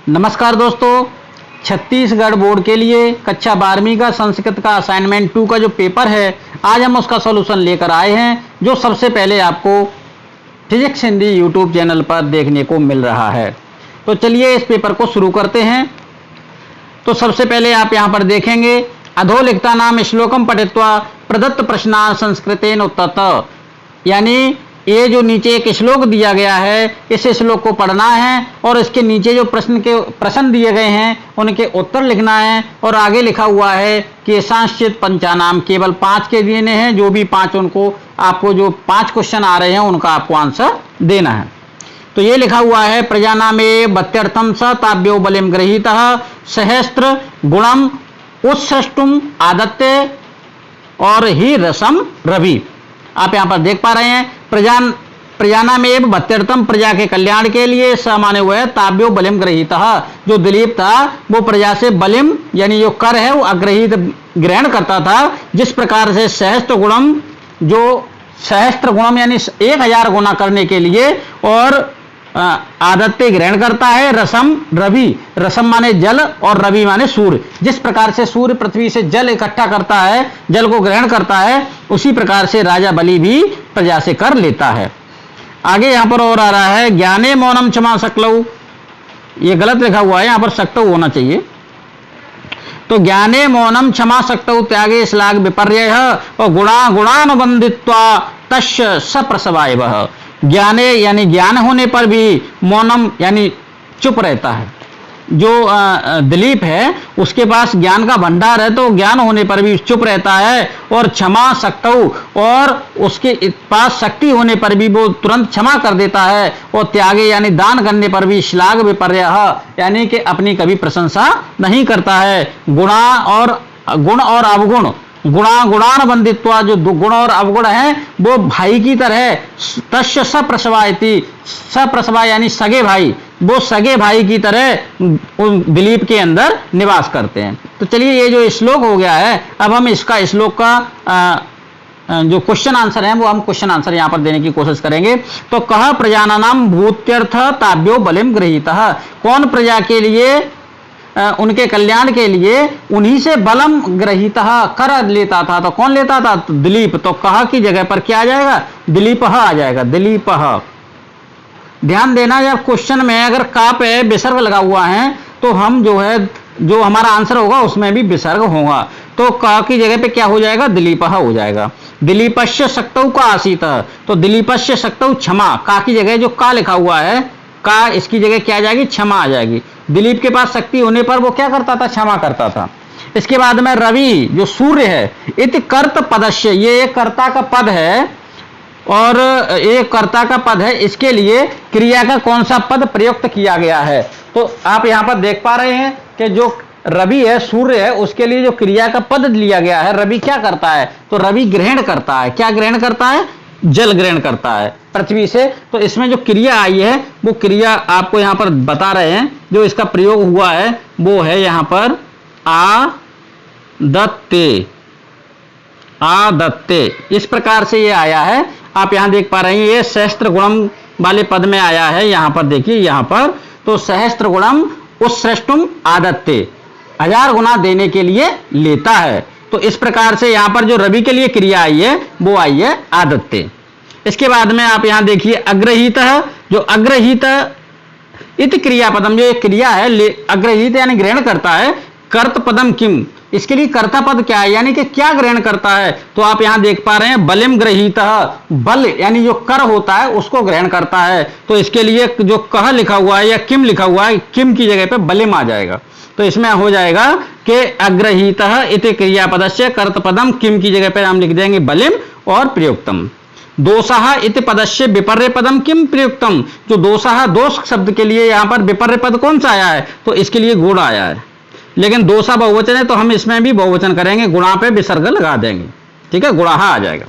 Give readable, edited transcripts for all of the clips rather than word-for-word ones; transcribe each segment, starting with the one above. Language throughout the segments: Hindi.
नमस्कार दोस्तों, छत्तीसगढ़ बोर्ड के लिए कक्षा 12वीं का संस्कृत का असाइनमेंट 2 का जो पेपर है, आज हम उसका सॉल्यूशन लेकर आए हैं, जो सबसे पहले आपको फिजिक्स हिंदी यूट्यूब चैनल पर देखने को मिल रहा है। तो चलिए इस पेपर को शुरू करते हैं। तो सबसे पहले आप यहाँ पर देखेंगे, अधोलिखिता नाम श्लोकम पठित्वा प्रदत्त प्रश्नान् संस्कृतेन उत्तरत, यानी ये जो नीचे एक श्लोक दिया गया है, इस श्लोक को पढ़ना है और इसके नीचे जो प्रश्न दिए गए हैं उनके उत्तर लिखना है। और आगे लिखा हुआ है कि सांश्चित पंचानाम, केवल 5 के देने हैं, जो भी 5 उनको आपको जो 5 क्वेश्चन आ रहे हैं उनका आपको आंसर देना है। तो ये लिखा हुआ है, प्रजानामे बत्यर्थम स ताभ्यो बलिम गृहीतः सहस्त्र गुणम उत्सृष्टुम आदत्ते और ही रसम रवि। आप यहाँ पर देख पा रहे हैं, प्रजानामेव बत्यर्थम, प्रजा के कल्याण के लिए, स माने हुए है ताभ्यो बलिम गृहीतः, जो दिलीप था वो प्रजा से बलिम यानी जो कर है वो अग्रहित ग्रहण करता था। जिस प्रकार से सहस्त्र गुणम, जो सहस्त्र गुणम यानी 1000 गुना करने के लिए और आदत्ते ग्रहण करता है। रसम रवि, रसम माने जल और रवि माने सूर्य। जिस प्रकार से सूर्य पृथ्वी से जल इकट्ठा करता है, जल को ग्रहण करता है, उसी प्रकार से राजा बलि भी प्रजा से कर लेता है। आगे यहां पर और आ रहा है, ज्ञाने मौनम क्षमा सकलऊ, ये गलत लिखा हुआ है, यहां पर सक्तऊ होना चाहिए। तो ज्ञाने मौनम क्षमा सकतऊ त्यागे श्लाघ विपर्य और गुणानुबंधित्वा तस्य सप्रसवाय वह। ज्ञाने यानी ज्ञान होने पर भी, मौनम यानी चुप रहता है। जो दिलीप है उसके पास ज्ञान का भंडार है, तो ज्ञान होने पर भी चुप रहता है। और क्षमा सकतऊ, और उसके पास शक्ति होने पर भी वो तुरंत क्षमा कर देता है। और त्यागे यानी दान करने पर भी श्लाघ विपर्य, यानी कि अपनी कभी प्रशंसा नहीं करता है। गुण और अवगुण, गुणानुबंधित्वा, जो गुण और अवगुण है वो भाई की तरह, तस्य सप्रसवायति, सप्रसवा यानी सगे भाई, वो सगे भाई की तरह दिलीप के अंदर निवास करते हैं। तो चलिए ये जो श्लोक हो गया है, अब हम इसका श्लोक का जो क्वेश्चन आंसर है वो हम क्वेश्चन आंसर यहां पर देने की कोशिश करेंगे। तो कह प्रजानानाम भूत्यर्थ ताभ्यो बलिम गृहीतः, कौन प्रजा के लिए, उनके कल्याण के लिए उन्हीं से बलम ग्रहीतः कर लेता था। तो कौन लेता था? तो दिलीप। तो कहा की जगह पर क्या आ जाएगा? दिलीपः आ जाएगा, दिलीपः। ध्यान देना, जब क्वेश्चन में अगर का पे विसर्ग लगा हुआ है तो हम जो है, जो हमारा आंसर होगा उसमें भी विसर्ग होगा। तो का की जगह पे क्या हो जाएगा? दिलीपः हो जाएगा। दिलीपस्य शक्तौ का आसीत, तो दिलीपस्य शक्तौ क्षमा, का की जगह जो का लिखा हुआ है, का इसकी जगह क्या आ जाएगी? क्षमा आ जाएगी। दिलीप के पास शक्ति होने पर वो क्या करता था? क्षमा करता था। इसके बाद में रवि जो सूर्य है, इति कर्त पदस्य, ये एक कर्ता का पद है और एक कर्ता का पद है, इसके लिए क्रिया का कौन सा पद प्रयुक्त किया गया है? तो आप यहां पर देख पा रहे हैं कि जो रवि है, सूर्य है, उसके लिए जो क्रिया का पद लिया गया है, रवि क्या करता है? तो रवि ग्रहण करता है। क्या ग्रहण करता है? जल ग्रहण करता है पृथ्वी से। तो इसमें जो क्रिया आई है वो क्रिया आपको यहां पर बता रहे हैं, जो इसका प्रयोग हुआ है वो है यहां पर आदत्ते, आदत्ते, इस प्रकार से ये आया है। आप यहां देख पा रहे हैं, ये सहस्त्र गुणम वाले पद में आया है। यहां पर देखिए, यहां पर तो सहस्त्र गुणम उत्सृष्टुम आदत्ते, 1000 गुना देने के लिए लेता है। तो इस प्रकार से यहां पर जो रवि के लिए क्रिया आई है वो आई है आदत्ते। इसके बाद में आप यहां देखिए, अग्रहीत, जो अग्रहीत इति क्रियापदम, जो एक क्रिया है, अग्रहीत यानी ग्रहण करता है। कर्त पदम किम, इसके लिए कर्ता पद क्या है, यानी कि क्या ग्रहण करता है? तो आप यहां देख पा रहे हैं, बलिम गृहीत, बल यानी जो कर होता है उसको ग्रहण करता है। तो इसके लिए जो कह लिखा हुआ है या किम लिखा हुआ है, किम की जगह पे बलिम आ जाएगा। तो इसमें हो जाएगा कि अग्रहीतः इति क्रियापदस्य कर्त पदम, किम की जगह पे हम लिख देंगे बलिम और प्रयुक्तम। दोषः इति पदस्य विपर्य पदम किम प्रयुक्तम, जो दोषः, दोष शब्द के लिए यहां पर विपर्य पद कौन सा आया है? तो इसके लिए गुण आया है। लेकिन दोषा बहुवचन है तो हम इसमें भी बहुवचन करेंगे, गुणा पे विसर्ग लगा देंगे। ठीक है, गुणाः आ जाएगा।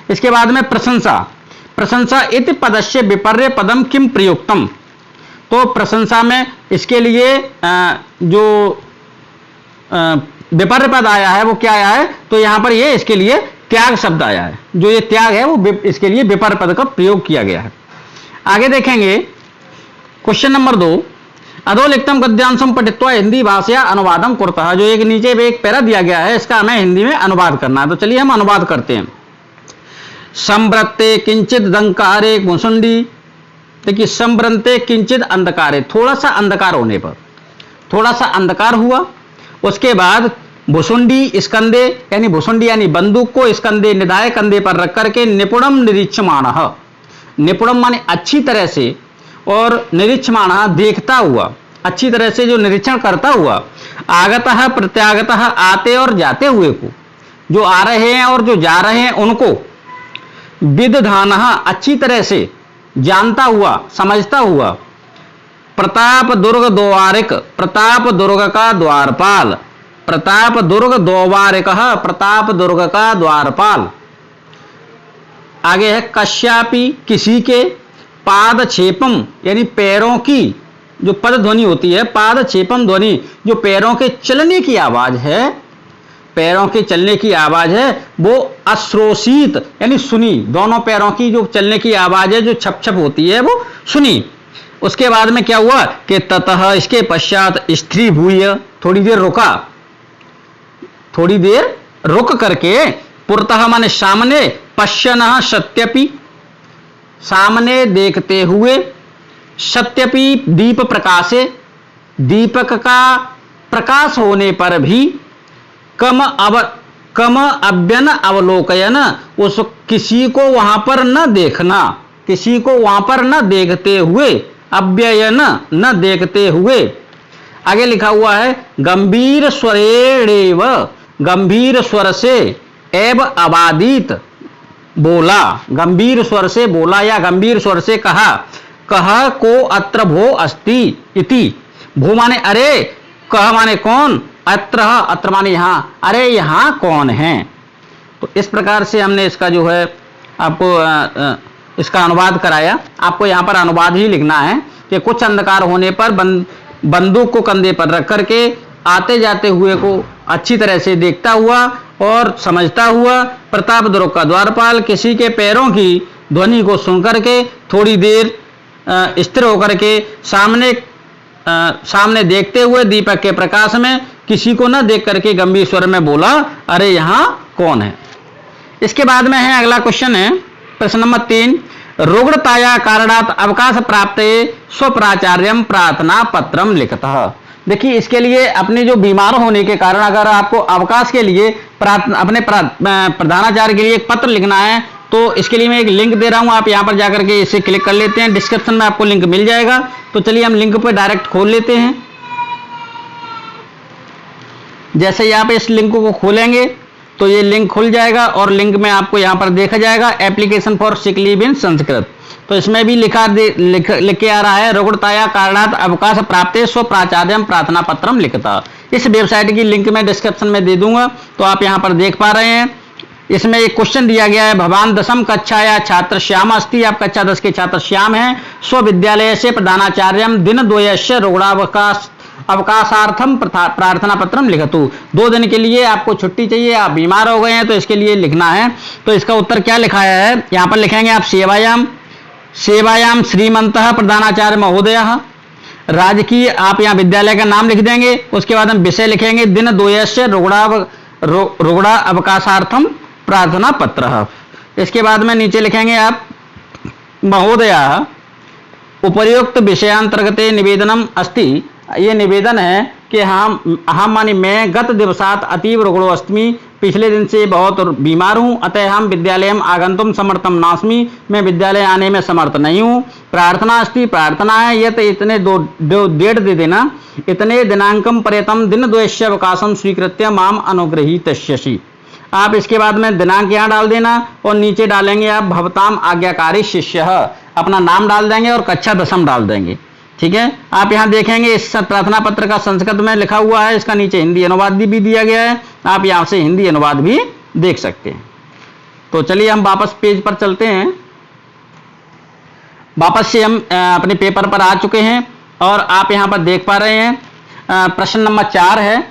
इसके बाद में प्रशंसा, प्रशंसा इति पदस्य विपर्य पदम किम प्रयुक्तम, तो प्रशंसा में इसके लिए जो विपर्य पद आया है वो क्या आया है? तो यहां पर ये इसके लिए त्याग शब्द आया है। जो ये त्याग है वो इसके लिए विपर्य पद का प्रयोग किया गया है। आगे देखेंगे क्वेश्चन नंबर 2, अधोलिखितं गद्यांशं पठित्वा हिंदी भाषया अनुवादं कुरुतः। जो एक नीचे एक पैरा दिया गया है, इसका हमें हिंदी में अनुवाद करना है। तो चलिए हम अनुवाद करते हैं। संव्रते किंचित दंकारे मुसुंडी। देखिए, संव्रते किंचित अंधकारे, थोड़ा सा अंधकार होने पर, थोड़ा सा अंधकार हुआ। उसके बाद भुसुंडी स्कंदे, यानी भुसुंडी यानी बंदूक को स्कंदे निदाय कंधे पर रख करके निपुणम निरीक्षमाणः, निपुणम माने अच्छी तरह से, और निरीक्षमाणः देखता हुआ, अच्छी तरह से जो निरीक्षण करता हुआ, आगतः प्रत्यागतः आते और जाते हुए को, जो आ रहे हैं और जो जा रहे हैं उनको, विदधानः अच्छी तरह से जानता हुआ, समझता हुआ, प्रताप दुर्ग द्वारिक, प्रताप दुर्ग का द्वारपाल, प्रताप दुर्ग द्वारिक, प्रताप दुर्ग का द्वारपाल। आगे है कश्यापि किसी के, पाद छेपम यानी पैरों की जो पद ध्वनि होती है, पाद छेपम ध्वनि जो पैरों के चलने की आवाज है, पैरों के चलने की आवाज है, वो अश्रोषित यानी सुनी, दोनों पैरों की जो चलने की आवाज है, जो छप छप होती है, वो सुनी। उसके बाद में क्या हुआ कि ततः इसके पश्चात स्त्री भूय, थोड़ी देर रुका, थोड़ी देर रुक करके, पुरतः माने सामने, पश्यनः सत्यपि सामने देखते हुए, सत्यपि दीप प्रकाशे दीपक का प्रकाश होने पर भी, कम अव्यन अवलोकयन उस किसी को वहां पर न देखना, किसी को वहां पर न देखते हुए, अव्ययन न देखते हुए। आगे लिखा हुआ है गंभीर स्वरेणेव, गंभीर स्वर से, एव अबादित बोला, गंभीर स्वर से बोला या गंभीर स्वर से कहा, कह को अत्र भो अस्ति इति। भो माने अरे, कह माने कौन, अत्र, अत्र माने यहां, अरे यहां कौन है। तो इस प्रकार से हमने इसका जो है आपको इसका अनुवाद कराया। आपको यहां पर अनुवाद ही लिखना है कि कुछ अंधकार होने पर बंदूक को कंधे पर रख करके आते जाते हुए को अच्छी तरह से देखता हुआ और समझता हुआ, प्रताप दुर्ग का द्वारपाल किसी के पैरों की ध्वनि को सुन करके थोड़ी देर स्थिर होकर के सामने देखते हुए दीपक के प्रकाश में किसी को न देख करके गंभीर स्वर में बोला, अरे यहां कौन है। इसके बाद में है अगला क्वेश्चन है प्रश्न नंबर 3, रुग्णताया कारणात् अवकाश प्राप्त स्वप्राचार्यम प्रार्थना पत्रम लिखतः। देखिए, इसके लिए अपने जो बीमार होने के कारण अगर आपको अवकाश के लिए अपने प्रधानाचार्य के लिए एक पत्र लिखना है, तो इसके लिए मैं एक लिंक दे रहा हूं, आप यहां पर जाकर के इसे क्लिक कर लेते हैं, डिस्क्रिप्शन में आपको लिंक मिल जाएगा। तो चलिए हम लिंक पर डायरेक्ट खोल लेते हैं। जैसे ही आप इस लिंक को खोलेंगे तो ये लिंक खुल जाएगा और लिंक में आपको यहाँ पर देखा जाएगा एप्लीकेशन फॉर सिक लीव इन संस्कृत। तो इसमें भी लिख के आ रहा है रुग्णताया कारणात् अवकाश प्राप्त स्वप्राचार्यम प्रार्थना पत्रम लिखता। इस वेबसाइट की लिंक मैं डिस्क्रिप्शन में दे दूंगा, तो आप यहाँ पर देख पा रहे हैं। इसमें एक क्वेश्चन दिया गया है, भगवान 10वीं कक्षा या छात्र श्याम अस्ति, आप कक्षा 10 के छात्र श्याम हैं, स्वविद्यालय से प्रधानाचार्यम दिन द्वयस्य रुग्णावकाश अवकाशार्थम प्रार्थना पत्रम लिखतु। 2 दिन के लिए आपको छुट्टी चाहिए, आप बीमार हो गए हैं, तो इसके लिए लिखना है। तो इसका उत्तर क्या लिखाया है, यहाँ पर लिखेंगे आप सेवायाम श्रीमंतः प्रधानाचार्य महोदयः, राजकीय, आप यहाँ विद्यालय का नाम लिख देंगे। उसके बाद हम विषय लिखेंगे दिन द्वयस्य रुग्णा अवकाशार्थम प्रार्थना पत्र। इसके बाद में नीचे लिखेंगे आप महोदयः उपर्युक्त विषयांतर्गते निवेदनम अस्ति, ये निवेदन है कि हम मानी मैं गत दिवसात अतीव रुग्णो अस्मि, पिछले दिन से बहुत बीमार हूँ, अतः हम विद्यालयम आगंतुम समर्थम नास्मि, मैं विद्यालय आने में समर्थ नहीं हूँ। प्रार्थना अस्ति, प्रार्थना है ये तो इतने डेट दे देना, इतने दिनांकम पर्यतम दिन द्वयस्य अवकाशम स्वीकृत्य माम अनुग्रहीतस्यसि। आप इसके बाद में दिनांक यहाँ डाल देना और नीचे डालेंगे आप भवताम आज्ञाकारी शिष्य, अपना नाम डाल देंगे और कक्षा 10वीं डाल देंगे। ठीक है, आप यहाँ देखेंगे इस प्रार्थना पत्र का संस्कृत में लिखा हुआ है, इसका नीचे हिंदी अनुवाद भी दिया गया है, आप यहाँ से हिंदी अनुवाद भी देख सकते हैं। तो चलिए हम वापस पेज पर चलते हैं। वापस से हम अपने पेपर पर आ चुके हैं और आप यहाँ पर देख पा रहे हैं प्रश्न नंबर 4 है,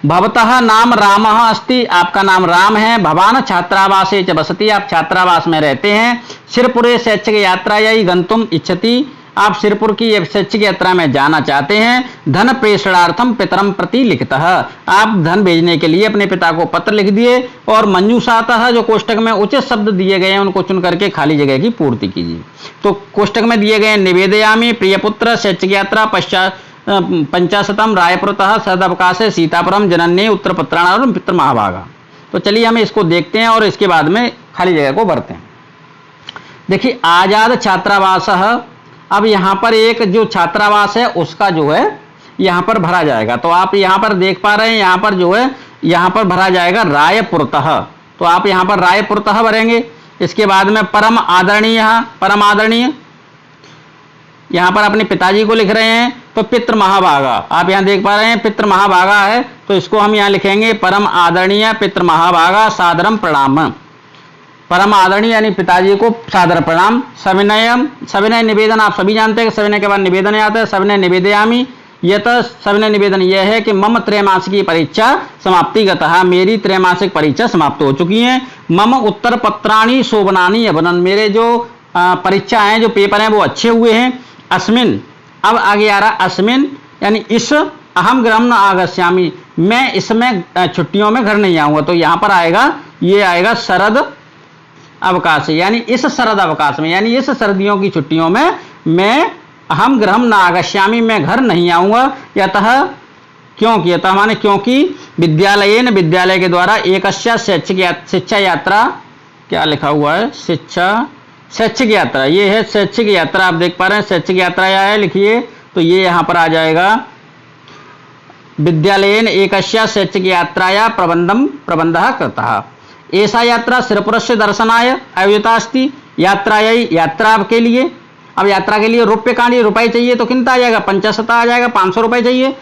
भवतः नाम रामः अस्ति, आपका नाम राम है, भवान छात्रावासे च बसति, आप छात्रावास में रहते हैं, सिरपुरे शैक्षिक यात्रायै गंतुम इच्छति, आप सिरपुर की शैक्षिक यात्रा में जाना चाहते हैं, धन प्रेषणार्थम पितरम प्रति लिखतः, आप धन भेजने के लिए अपने पिता को पत्र लिख दिए और मंजूषातः जो कोष्टक में उचित शब्द दिए गए हैं उनको चुन करके खाली जगह की पूर्ति कीजिए। तो कोष्टक में दिए गए निवेदयामि प्रियपुत्र शैक्षिक यात्रा पश्चात पंचाशतम रायपुरतः सदवकाशे सीतापुरम जनन्ये उत्तर पत्राणाम पितृ महाभागा। तो चलिए हम इसको देखते हैं और इसके बाद में खाली जगह को भरते हैं। देखिए आजाद छात्रावास, अब यहाँ पर एक जो छात्रावास है उसका जो है यहाँ पर भरा जाएगा। तो आप यहाँ पर देख पा रहे हैं यहाँ पर जो है यहाँ पर भरा जाएगा रायपुरतः, तो आप यहाँ पर रायपुरतः भरेंगे। इसके बाद में परम आदरणीय, परम आदरणीय यहाँ पर अपने पिताजी को लिख रहे हैं तो पितृ महाभागा, आप यहाँ देख पा रहे हैं पितृ महाभागा है, तो इसको हम यहाँ लिखेंगे परम आदरणीय पितृ महाभागा सादरम प्रणाम। परम आदरणीय यानी पिताजी को सादर प्रणाम। सविनयम, सविनय निवेदन आप सभी जानते हैं, सविनय के बाद निवेदन आता है। सविनय निवेदयामि, यह तो सविनय निवेदन यह है कि मम त्रैमासिकी परीक्षा समाप्तिगतः, मेरी त्रैमासिक परीक्षा समाप्त हो चुकी है। मम उत्तर पत्राणि शोभनानि अभनन, मेरे जो परीक्षा हैं जो पेपर हैं वो अच्छे हुए हैं। अस्मिन, अब आगे आ रहा अस्मिन यानी इस, अहम गृहम न आगस्यामि, मैं इसमें छुट्टियों में घर नहीं आऊंगा। तो यहाँ पर आएगा, ये आएगा शरद अवकाश, यानी इस शरद अवकाश में, यानी इस सर्दियों की छुट्टियों में मैं अहम गृहम न आगस्यामि, मैं घर नहीं आऊंगा। यतः, क्योंकि, यतः माने क्योंकि विद्यालयेन, विद्यालय के द्वारा एक शिक्षा यात्रा, क्या लिखा हुआ है, शैक्षिक यात्रा, ये है शैक्षिक यात्रा, आप देख पा रहे हैं शैक्षिक यात्रा यह है, लिखिए तो ये यहाँ पर आ जाएगा विद्यालयेन एकस्या शैक्षिक यात्राया प्रबंधः कृतः। ऐसा यात्रा सिरपुरस्य दर्शनाय आयोजिता अस्ति, यात्रा के लिए, अब यात्रा के लिए रुपये चाहिए तो कितना आ जाएगा, 50 आ जाएगा, 500 रुपये चाहिए।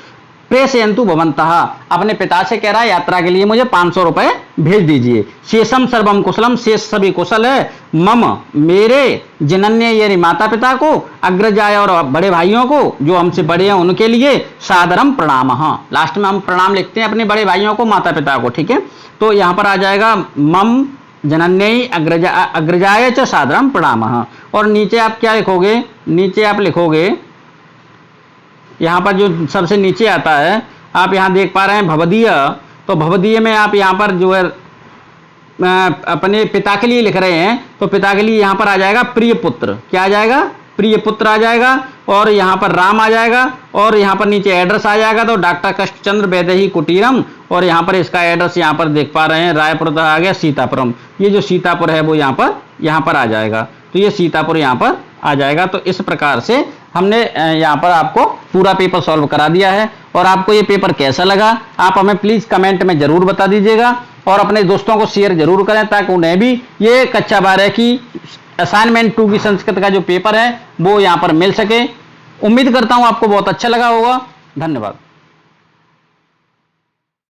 प्रेषयन्तु भवन्तः, अपने पिता से कह रहा है यात्रा के लिए मुझे 500 रुपये भेज दीजिए। शेषम सर्वम कुशलम, शेष सभी कुशल है। मम, मेरे, जनन्य यानी माता पिता को, अग्रजाय और बड़े भाइयों को जो हमसे बड़े हैं उनके लिए सादरम प्रणामः, लास्ट में हम प्रणाम लिखते हैं अपने बड़े भाइयों को, माता पिता को, ठीक है। तो यहाँ पर आ जाएगा मम जनन्य अग्रजाय च सादरम प्रणामः। और नीचे आप क्या लिखोगे, नीचे आप लिखोगे यहाँ पर जो सबसे नीचे आता है, आप यहाँ देख पा रहे हैं भवदीय, तो भवदीय में आप यहाँ पर जो है अपने पिता के लिए लिख रहे हैं, तो पिता के लिए यहाँ पर आ जाएगा प्रिय पुत्र, क्या आ जाएगा, प्रिय पुत्र आ जाएगा, और यहाँ पर राम आ जाएगा, और यहाँ पर नीचे एड्रेस आ जाएगा तो डॉक्टर कृष्णचंद्र वैदेही कुटीरम, और यहाँ पर इसका एड्रेस यहाँ पर देख पा रहे हैं रायपुर आ गया सीतापुरम, ये जो सीतापुर है वो यहाँ पर आ जाएगा, तो ये सीतापुर यहाँ पर आ जाएगा। तो इस प्रकार से हमने यहाँ पर आपको पूरा पेपर सॉल्व करा दिया है। और आपको ये पेपर कैसा लगा आप हमें प्लीज़ कमेंट में ज़रूर बता दीजिएगा, और अपने दोस्तों को शेयर जरूर करें ताकि उन्हें भी ये कक्षा 12 की असाइनमेंट 2 की संस्कृत का जो पेपर है वो यहाँ पर मिल सके। उम्मीद करता हूँ आपको बहुत अच्छा लगा होगा। धन्यवाद।